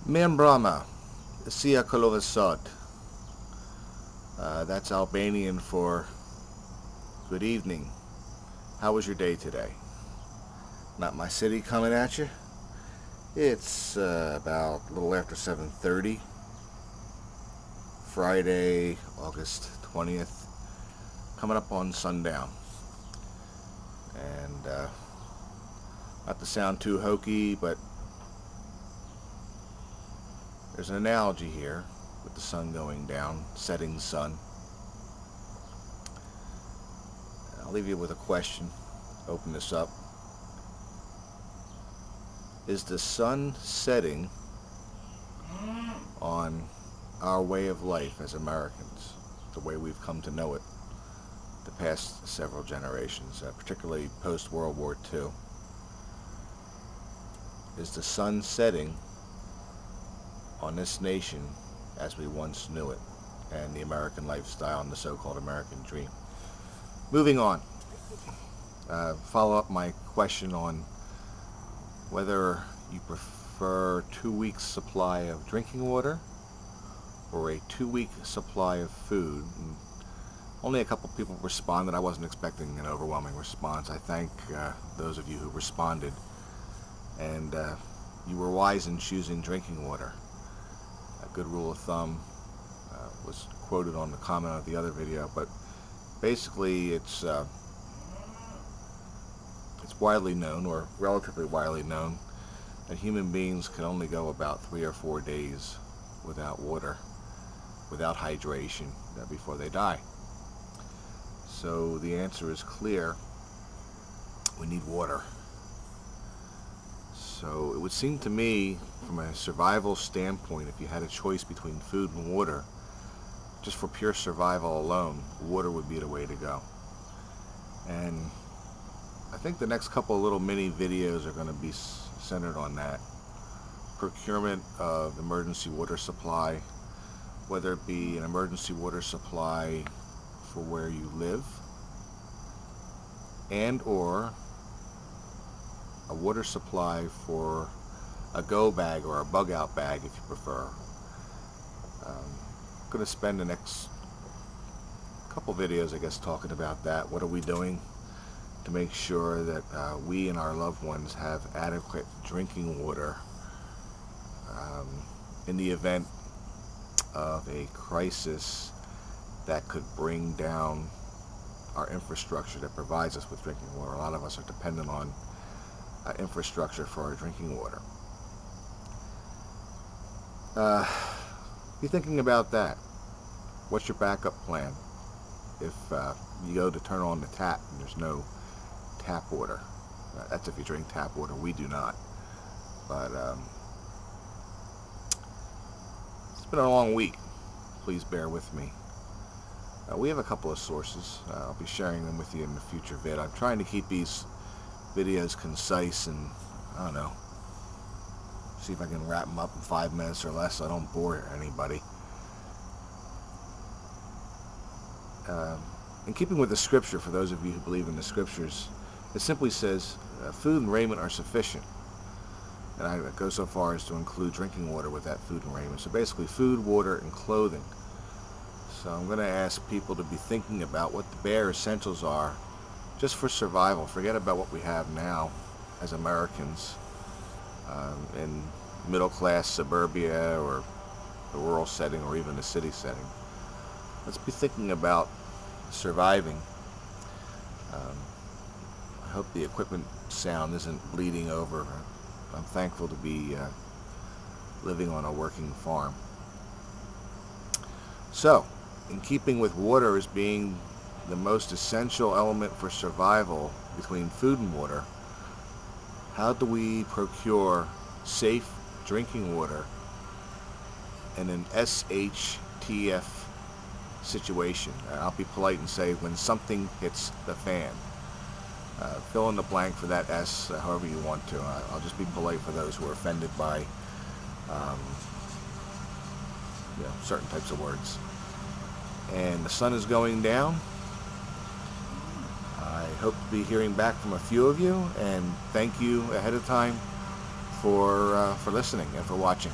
Membrama, Sia Kolovasod. That's Albanian for good evening. How was your day today? Not my city coming at you. It's about a little after 7:30, Friday, August 20th, coming up on sundown. And not to sound too hokey, but there's an analogy here with the sun going down, setting sun. I'll leave you with a question. Open this up. Is the sun setting on our way of life as Americans, the way we've come to know it the past several generations, particularly post-World War II? Is the sun setting on this nation as we once knew it, and the American lifestyle and the so-called American dream? Moving on. Follow up my question on whether you prefer 2 weeks supply of drinking water or a 2-week supply of food. And only a couple people responded. I wasn't expecting an overwhelming response. I thank those of you who responded, and you were wise in choosing drinking water. A good rule of thumb was quoted on the comment of the other video, but basically it's widely known, or relatively widely known, that human beings can only go about 3 or 4 days without water, without hydration, before they die. So the answer is clear. We need water. So it would seem to me, from a survival standpoint, if you had a choice between food and water, just for pure survival alone, water would be the way to go. And I think the next couple of little mini videos are going to be centered on that. Procurement of emergency water supply, whether it be an emergency water supply for where you live, and or a water supply for a go bag or a bug out bag, if you prefer. I'm going to spend the next couple videos, I guess, talking about that. What are we doing to make sure that we and our loved ones have adequate drinking water in the event of a crisis that could bring down our infrastructure that provides us with drinking water. A lot of us are dependent on infrastructure for our drinking water. Be thinking about that. What's your backup plan if you go to turn on the tap and there's no tap water? That's if you drink tap water. We do not. But it's been a long week. Please bear with me. We have a couple of sources. I'll be sharing them with you in the future vid. I'm trying to keep these videos concise and, I don't know, see if I can wrap them up in 5 minutes or less so I don't bore anybody. In keeping with the scripture, for those of you who believe in the scriptures, it simply says food and raiment are sufficient. And I go so far as to include drinking water with that food and raiment. So basically food, water, and clothing. So I'm going to ask people to be thinking about what the bare essentials are just for survival. Forget about what we have now as Americans in middle-class suburbia or the rural setting or even the city setting. Let's be thinking about surviving. I hope the equipment sound isn't bleeding over. I'm thankful to be living on a working farm. So, in keeping with water as being the most essential element for survival between food and water, how do we procure safe drinking water in an SHTF situation? I'll be polite and say when something hits the fan. Fill in the blank for that S however you want to. I'll just be polite for those who are offended by certain types of words. And the sun is going down. I hope to be hearing back from a few of you, and thank you ahead of time for listening and for watching.